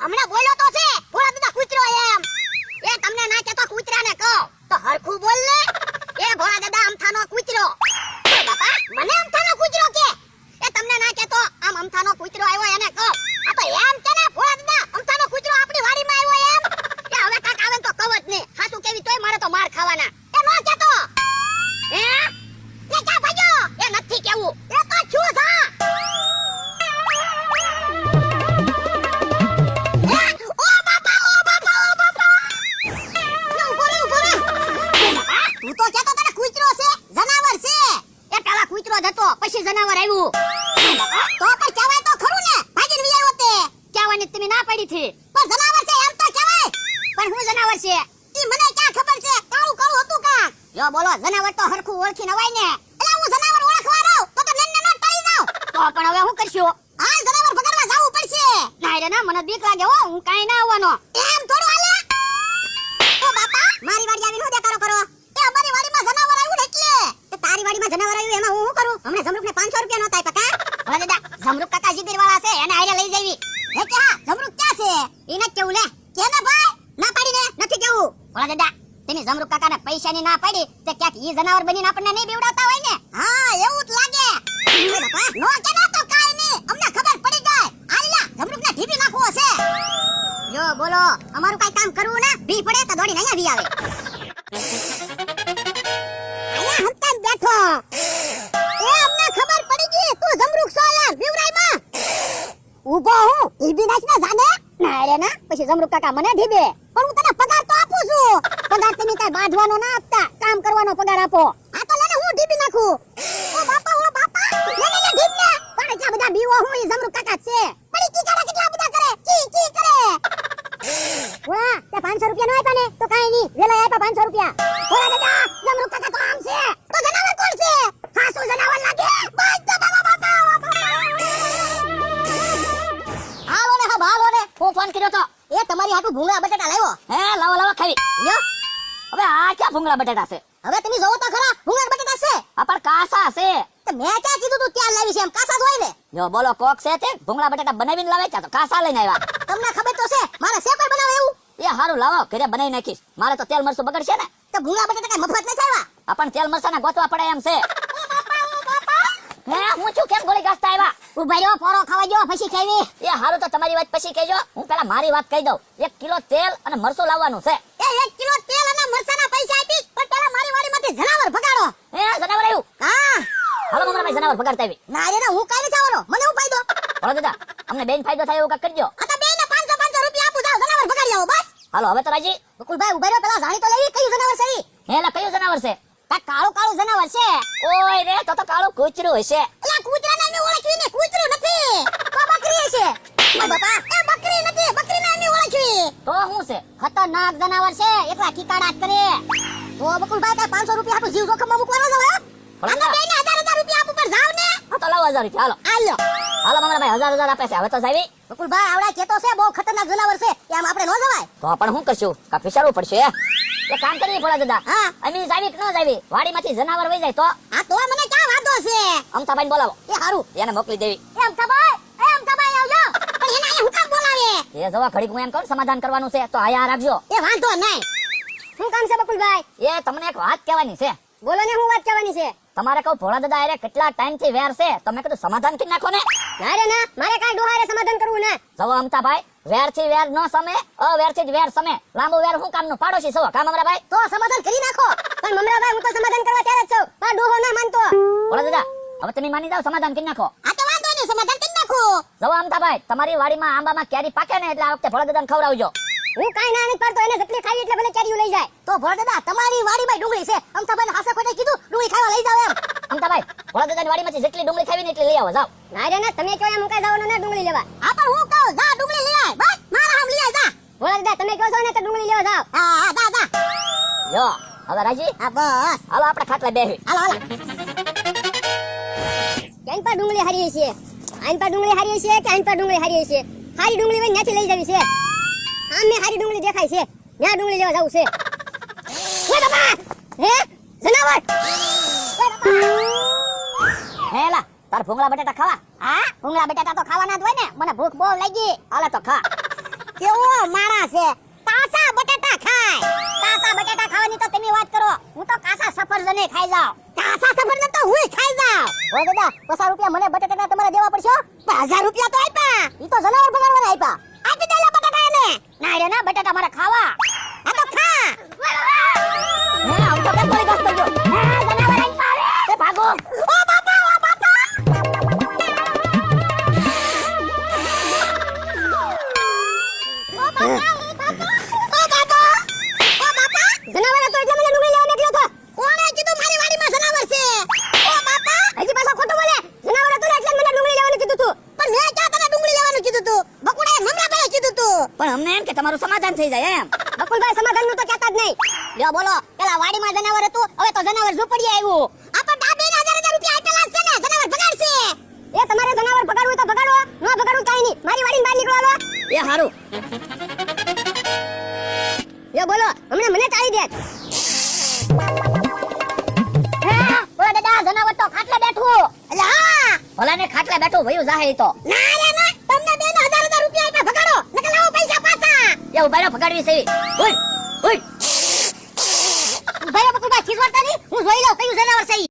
હમણાં બોલ્યો તો છે ભોળા દાદા કૂતરો એમ. એ તમને ના કહેતો કૂતરાને કહો તો હરખું બોલ લે. એ ભોળા દાદા અમથાનો કૂતરો. એ બાપા મને અમથાનો કૂતરો કે? એ તમને ના કહેતો આમ અમથાનો કૂતરો આવ્યો એને કહો. આ તો એમ કે ને ભોળા દાદા અમથાનો કૂતરો આપણી વાડીમાં આવ્યો એમ. એ હવે કાક આવે તો કહો જ ને. હાસુ કેવી તોય મારે તો માર ખાવાના. એ નો કહેતો. હે એ ક્યાં ભાગ્યો? એ નથી કેવું. એ તો છું થા. તું તો કહેતો તને કૂતરો છે, જનાવર છે. એ પેલા કૂતરો જ હતો, પછી જનાવર આવ્યું. તો પણ કહેવાય તો ખરું ને, ભાગીને વી આવ્યો તે. કહેવાની તમે ના પડી થી. પણ જનાવર છે એમ તો કહેવાય. પણ હું જનાવર છે? ઈ મને ક્યાં ખબર છે? કાળું કાળું હતું કા? જો બોલો, જનાવર તો હરખું ઓળખી નવાય ને. એટલે હું જનાવર ઓળખવા દઉં તો નન્ને ના ટાળી જાવ. તો પણ હવે હું કરશું? હા, જનાવર ભગાડવા જાવું પડશે. ના રે ના, મને બીક લાગે હો, હું કાઈ ના આવવાનો. એમ થોડું હાલે. ઓ બાપા, મારી વાડી આવીને હું દેખાડો કરો. અમારી વાડીમાં જનાવર આવ્યું ને એટલે. તે તારી વાડીમાં જનાવર આવ્યું એમાં હું શું કરું? હમણે જમરૂકને 500 રૂપિયા નોતા આપ્યા કા? ભલે દાદા, જમરૂક કાકા જીગર વાળા છે, એને આયરે લઈ જવી. હે કે હા, જમરૂક ક્યાં છે? ઈને કેવું લે? કે ને ભાઈ, ના પાડીને નથી કેવું. ભલે દાદા, તમે જમરૂક કાકાને પૈસાની ના પાડી તે ક્યાંક ઈ જનાવર બનીને આપણને નહીં બીવડાવતા હોય ને? હા, એવું જ લાગે. બાપા, નો કે ના તો કાઈ નહીં, અમને ખબર પડી જાય. આલ્યા, જમરૂકને ઢીબી નાખવો છે. જો બોલો, અમારું કાઈ કામ કરવું ને, ભી પડે તો દોડીને અહીંયા વી આવે. હમતાન બેઠો. એ અમને ખબર પડી ગઈ તું જમરૂક છો એમ વિવરાઈમાં. ઊભો હું ઢીબી નાખને જાને. ના રે ના, પછી જમરૂક કાકા મને ઢીબે. પણ હું તને પગાર તો આપું છું. પગાર તમે કાઈ બાંધવાનો ના આપતા, કામ કરવાનો પગાર આપો. આ તો લેને હું ઢીબી નાખું. ઓ બાપા લેને ઢીબને. પણ એટલા બધા બીવો હું ઈ જમરૂક કાકા છે. પણ ઈ કીકાડા કેટલા બધા કરે, કી કરે. વાહ, તે 500 રૂપિયા નો આપ્યા ને તો કાઈ નહીં, વેલા આપ્યા 500 રૂપિયા. ઓલા દાદા, જમરૂક કાકા તો આમ છે. તો જનાવર કોણ છે? હાસુ જનાવર લાગે. બસ તો બાપા. હાલો ને, હાલો ને. હું ફોન કર્યો તો. એ તમારી હાટુ ભૂંગળા બટાટા લાવ્યો. હે, લાવો ખાવી. લ્યો. હવે આ ક્યાં ભૂંગળા બટાટા છે? હવે તમે જોવો તો ખરા, ભૂંગળા બટાટા છે. આ પણ કાસા છે. તો મેં ક્યાં કીધું તું ત્યાં લાવી છે એમ? કાસા જ હોય ને. જો બોલો, કોક છે તે ભૂંગળા બટાટા બનાવીને લાવે છે તો કાસા લઈને આવ્યા. તમને ખબર તો છે મારે શેપર બનાવે એવું. એ હારું લાવો, ઘરે બનાવી નાખીશ. મારે તો તેલ મરચું બગડશે ને. તો ભૂંગળા બટાટા કઈ મફત નથી આવ્યા. આ પણ તેલ મરચાના ગોતવા પડે એમ છે. હે, હું છું કેમ ગોળી ગાસ્તા આવ્યા? ઉભા રહ્યો, પોરો ખાવા જો, પછી ખાવી. એ હારું તો તમારી વાત પછી કહેજો. હું પેલા મારી વાત કહી દઉં. 1 કિલો તેલ અને મરચું લાવવાનું છે. એ 1 કિલો તેલ અને મરચાના પૈસા આપીશ, પણ પેલા મારી વાડીમાંથી જનાવર ભગાડો. હે, જનાવર આવ્યું? હા. હાલો મમરાભાઈ, જનાવર ભગાડતા આવી. ના રે ના, હું કાઈ નથી આવવાનો. મને હું ફાયદો? બોલો દાદા, અમને બેન ફાયદો થાય એવું કાક કરજો. આ તો બેન 500 રૂપિયા આપું, જાવ જનાવર ભગાડી આવો બસ. હાલો હવે તો રાજી. બકુલભાઈ ઉભા રહ્યો, પેલા જાણી તો લેવી કયું જનાવર છે ઈ? હે, લા કયું જનાવર છે? કાક કાળું જનાવર છે. ઓય રે, તો કાળું કૂતરું હશે. એલા કૂતરા નામે ઓળખવી ને, કૂતરું નથી. તો બકરી છે. ઓ બાપા, એ બકરી નથી, બકરી નામે ઓળખવી. તો શું છે? ખતરનાક જનાવર છે, એકલા કીકાડા કરે. તો બકુલભાઈ કઈ 500 રૂપિયા આપું, જીવ જોખમમાં મૂકવાનો છે હવે? આના બેને 1000 રૂપિયા આપું પર જાવ ને. હા તો લાવો 1000 રૂપિયા. હાલો હાલો મમરાભાઈ, 1000 આપે છે. હવે તો જાવી. બકુલભાઈ આવડા કેતો છે બહુ ખતરનાક જનાવર છે, એમ આપણે નો જવાય. તો પણ શું કરશું? કા વિચારવું પડશે. એ કામ કરીએ ભોળા દાદા. હા, અમે જાવી કે ન જાવી? વાડીમાંથી જનાવર વઈ જાય તો? હા તો મને ક્યાં વાંધો છે? અમથાભાઈને બોલાવો. એ હારું, એને મોકલી દેવી. એ અમથાભાઈ આવજો. પણ એને અહીંયા હું કામ બોલાવે? એ જવા ઘડીક હું એમ કહું સમાધાન કરવાનું છે તો આયા રાખજો. એ વાંધો નહીં. શું કામ છે બકુલભાઈ? એ તમને એક વાત કહેવાની છે. બોલો ને, હું વાત કહેવાની છે? તમારે કહું ભોળા દાદા અરે કેટલા ટાઈમ થી વેર છે, તમે કીધું સમાધાન કરી નાખો ને. ના રે ના, મારે કાઈ ડોહારે સમાધાન કરવું ને. જવો અમથાભાઈ, વેર થી વેર ન સમે, અવેર થી જ વેર સમે. લાંબુ વેર હું કામનું પાડોશી છો કા મમરાભાઈ? તો સમાધાન કરી નાખો. પણ મમરાભાઈ, હું તો સમાધાન કરવા તૈયાર જ છું, પણ ડોહો ના માનતો. ભોળા દાદા, હવે તમે માની જાવ, સમાધાન કરી નાખો. આ તો વાંધો નહીં, સમાધાન કરી નાખો. જવો અમથાભાઈ, તમારી વાડીમાં આંબામાં કેરી પાકે ને એટલે આ વખતે ભોળા દાદાને ખવડાવજો. હું કાઈ ના નથી પાડતો, એને જેટલી ખાવી એટલે ભલે કેરીઓ લઈ જાય. તો ભોળા દાદા, તમારી વાડીમાં ડુંગળી છે, અમથાભાઈને હાસે ખોટે કીધું ડુંગળી ખાવા લઈ જાવ એમ. અમથાભાઈ, ભોળા દાદાની વાડીમાંથી જેટલી ડુંગળી ખાવી ને એટલી લઈ આવો, જાવ. ના રે ના, તમે કહો એમ મુકાઈ જવાનું ને ડુંગળી લેવા. હા પણ હું કહું, જા ડુંગળી લઈ આય, બસ મારા હામ લઈ આય, જા. ભોળા દાદા, તમે કહો છો ને તો ડુંગળી લેવા જાવ. હા જા. યો હવે રાજી. હા બસ, હાલો આપણે ખાટલા બેહી. હાલો. કેન પર ડુંગળી હારી છે? આઈન પર ડુંગળી હારી છે કે આઈન પર ડુંગળી હારી છે? હારી ડુંગળી હોય ત્યાંથી લઈ જવી છે. આમે હારી ડુંગળી દેખાય છે, ત્યાં ડુંગળી લેવા જાવું છે. હે બાબા, હે જનાવર. હેલા, તાર ભૂંગળા બટાટા ખાવા? હા, ભૂંગળા બટાટા તો ખાવાના જ હોય ને, મને ભૂખ બહુ લાગી. હાલે તો ખા. કેવો માણસ છે કાસા બટાટા ખાય કાસા બટાટા ખાવાની તો તમે વાત કરો હું તો કાસા સફરજને ખાઈ જાઉં કાસા સફરજન તો હુંય ખાઈ જાઉં ઓ દાદા 50 રૂપિયા મને બટાટાના તમારે દેવા પડશે પણ 1000 રૂપિયા તો આપ્યા ઈ તો જનાવર ભગાડવાના આપ્યા આપી દેલા બટાટા એને ના રે ના બટાટા મારે ખાવા આ તો ખા હે આમ તો કેમ બોલી ગસ્તો જો હે જનાવર આઈ પાવે એ ભાગો ઓ બાપા ઓ બાપા જનાવર તો એટલે મને ડુંગળી લેવા નીકળ્યો તો કોણે કીધું મારી વાડીમાં જનાવર છે ઓ બાપા હજી પાછો ખોટું બોલે જનાવર તો એટલે મને ડુંગળી લેવાનું કીધું તું પણ મેં ક્યાં તને ડુંગળી લેવાનું કીધું તું બકુડાએ મમરાભાઈએ કીધું તું પણ અમને એમ કે તમારું સમાધાન થઈ જાય એમ બકુલભાઈ સમાધાન નું તો કહેતા જ નહીં લ્યો બોલો પેલા વાડીમાં જનાવર હતું હવે તો જનાવર ઝૂંપડીએ આવ્યું આપણ ડાબીને 1000 રૂપિયા આપેલા છે ને જનાવર ભગાડશે એ તમારે જનાવર ભગાડવું તો ભગાડો ન ભગાડવું કાઈ નહીં મારી વાડીની બહાર નીકળો એ હારું યો બોલો હમણે મને ટાળી દે ઓલા દાદા જનાવર તો ખાટલે બેઠું એટલે હા ભલાને ખાટલે બેઠું ભયું જાહે ઈ તો ના રે ના તમને બેન 1000 રૂપિયા આપ્યા ભગાડો નકર લાવો પૈસા પાછા એ ઉભારો ભગાડવી છે ઓય ઓય ભાઈ બકુબા ખીજવાતા નહીં હું જોઈ લઉં કયું જનાવર છે ઈ